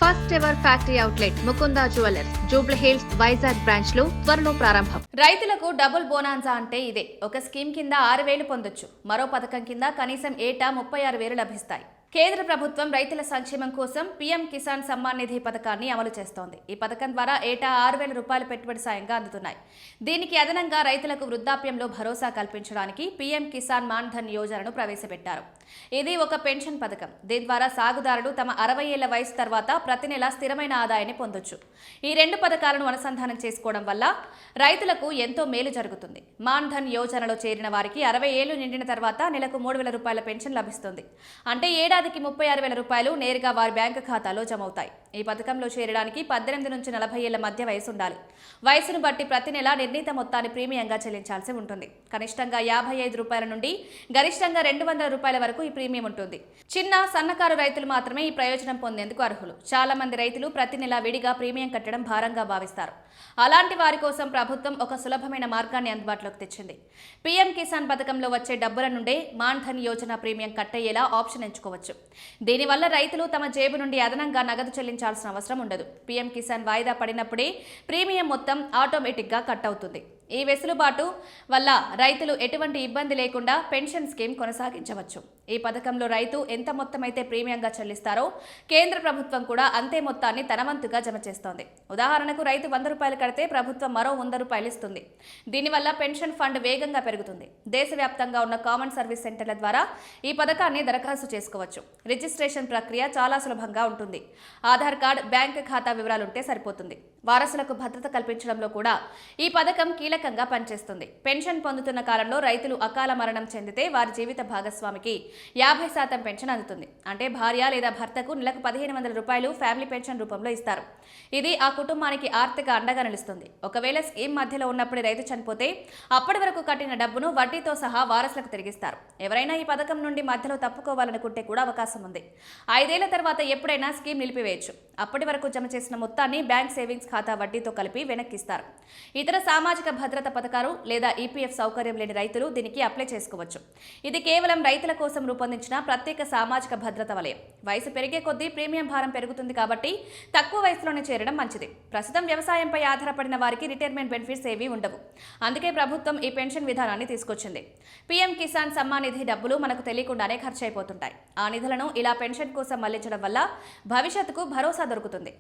First ever factory outlet Mukunda jewellers Jubilee hills Vizag branch లో త్వరలో ప్రారంభం. రైతులకు డబుల్ బోనాన్సా అంటే ఇదే. ఒక స్కీమ్ కింద 6,000 పొందొచ్చు, మరో పథకం కింద కనీసం ఏటా 36,000 లభిస్తాయి. కేంద్ర ప్రభుత్వం రైతుల సంక్షేమం కోసం పీఎం కిసాన్ సమ్మాన్ నిధి పథకాన్ని అమలు చేస్తోంది. ఈ పథకం ద్వారా ఏటా 6,000 రూపాయలు పెట్టుబడి సాయంగా అందుతున్నాయి. దీనికి అదనంగా రైతులకు వృద్ధాప్యంలో భరోసా కల్పించడానికి పీఎం కిసాన్ మాన్ ధన్ యోజనను ప్రవేశపెట్టారు. ఇది ఒక పెన్షన్ పథకం. దీని ద్వారా సాగుదారులు తమ 60 ఏళ్ల వయసు తర్వాత ప్రతి నెల స్థిరమైన ఆదాయాన్ని పొందొచ్చు. ఈ రెండు పథకాలను అనుసంధానం చేసుకోవడం వల్ల రైతులకు ఎంతో మేలు జరుగుతుంది. మాన్ ధన్ యోజనలో చేరిన వారికి 60 ఏళ్లు నిండిన తర్వాత నెలకు 3,000 రూపాయల పెన్షన్ లభిస్తుంది. అంటే ఏడాదికి 36,000 రూపాయలు నేరుగా వారి బ్యాంకు ఖాతాలో జమవుతాయి. ఈ పథకంలో చేరడానికి 18 నుంచి 40 ఏళ్ల మధ్య వయసు ఉండాలి. వయసును బట్టి ప్రతి నెల నిర్ణీత మొత్తాన్ని ప్రీమియంగా చెల్లించాల్సి ఉంటుంది. కనిష్టంగా 55 రూపాయల నుండి గరిష్టంగా 200 రూపాయల వరకు ఈ ప్రీమియం ఉంటుంది. చిన్న సన్నకారు రైతులు మాత్రమే ఈ ప్రయోజనం పొందేందుకు అర్హులు. చాలా మంది రైతులు ప్రతి నెల విడిగా ప్రీమియం కట్టడం భారంగా భావిస్తారు. అలాంటి వారి కోసం ప్రభుత్వం ఒక సులభమైన మార్గాన్ని అందుబాటులోకి తెచ్చింది. పీఎం కిసాన్ పథకంలో వచ్చే డబ్బుల నుండే మాన్ ధన్ యోజన ప్రీమియం కట్టయ్యేలా ఆప్షన్ ఎంచుకోవచ్చు. దీనివల్ల రైతులు తమ జేబు నుండి అదనంగా నగదు చెల్లించాల్సిన అవసరం ఉండదు. పీఎం కిసాన్ వాయిదా పడినప్పుడే ప్రీమియం మొత్తం ఆటోమేటిక్గా కట్ అవుతుంది. ఈ వెసులుబాటు వల్ల రైతులు ఎటువంటి ఇబ్బంది లేకుండా పెన్షన్ స్కీమ్ కొనసాగించవచ్చు. ఈ పథకంలో రైతు ఎంత మొత్తం అయితే ప్రీమియంగా చెల్లిస్తారో కేంద్ర ప్రభుత్వం కూడా అంతే మొత్తాన్ని తన వంతుగా జమ చేస్తోంది. ఉదాహరణకు రైతు 100 రూపాయలు కడితే ప్రభుత్వం మరో 100 రూపాయలు ఇస్తుంది. దీనివల్ల పెన్షన్ ఫండ్ వేగంగా పెరుగుతుంది. దేశవ్యాప్తంగా ఉన్న కామన్ సర్వీస్ సెంటర్ల ద్వారా ఈ పథకాన్ని దరఖాస్తు చేసుకోవచ్చు. రిజిస్ట్రేషన్ ప్రక్రియ చాలా సులభంగా ఉంటుంది. ఆధార్ కార్డ్, బ్యాంక్ ఖాతా వివరాలుంటే సరిపోతుంది. వారసులకు భద్రత కల్పించడంలో కూడా ఈ పథకం కీలకంగా పనిచేస్తుంది. పెన్షన్ పొందుతున్న కాలంలో రైతులు అకాల మరణం చెందితే వారి జీవిత భాగస్వామికి 50% పెన్షన్ అందుతుంది. అంటే భార్య లేదా భర్తకు నెలకు 1,500 రూపాయలు ఫ్యామిలీ పెన్షన్ రూపంలో ఇస్తారు. ఇది ఆ కుటుంబానికి ఆర్థిక అండగా నిలుస్తుంది. ఒకవేళ స్కీమ్ మధ్యలో ఉన్నప్పుడు రైతు చనిపోతే అప్పటి వరకు కట్టిన డబ్బును వడ్డీతో సహా వారసులకు తిరిగిస్తారు. ఎవరైనా ఈ పథకం నుండి మధ్యలో తప్పుకోవాలనుకుంటే కూడా అవకాశం ఉంది. 5 ఏళ్ల తర్వాత ఎప్పుడైనా స్కీమ్ నిలిపివేయచ్చు. అప్పటి వరకు జమ చేసిన మొత్తాన్ని బ్యాంక్ సేవింగ్స్ ఖాతా వడ్డీతో కలిపి వెనక్కిస్తారు. ఇతర సామాజిక భద్రత పథకాలు లేదా ఈపీఎఫ్ సౌకర్యం లేని రైతులు దీనికి అప్లై చేసుకోవచ్చు. ఇది కేవలం రైతుల కోసం రూపొందించిన ప్రత్యేక సామాజిక భద్రత వలయం. వయసు పెరిగే కొద్దీ ప్రీమియం భారం పెరుగుతుంది కాబట్టి తక్కువ వయసులోనే చేరడం మంచిది. ప్రస్తుతం వ్యవసాయంపై ఆధారపడిన వారికి రిటైర్మెంట్ బెనిఫిట్స్ ఏవీ ఉండవు. అందుకే ప్రభుత్వం ఈ పెన్షన్ విధానాన్ని తీసుకొచ్చింది. పీఎం కిసాన్ సమ్మాన్ నిధి డబ్బులు మనకు తెలియకుండానే ఖర్చు అయిపోతుంటాయి. ఆ నిధులను ఇలా పెన్షన్ కోసం మళ్లించడం వల్ల భవిష్యత్తుకు భరోసా దొరుకుతుంది.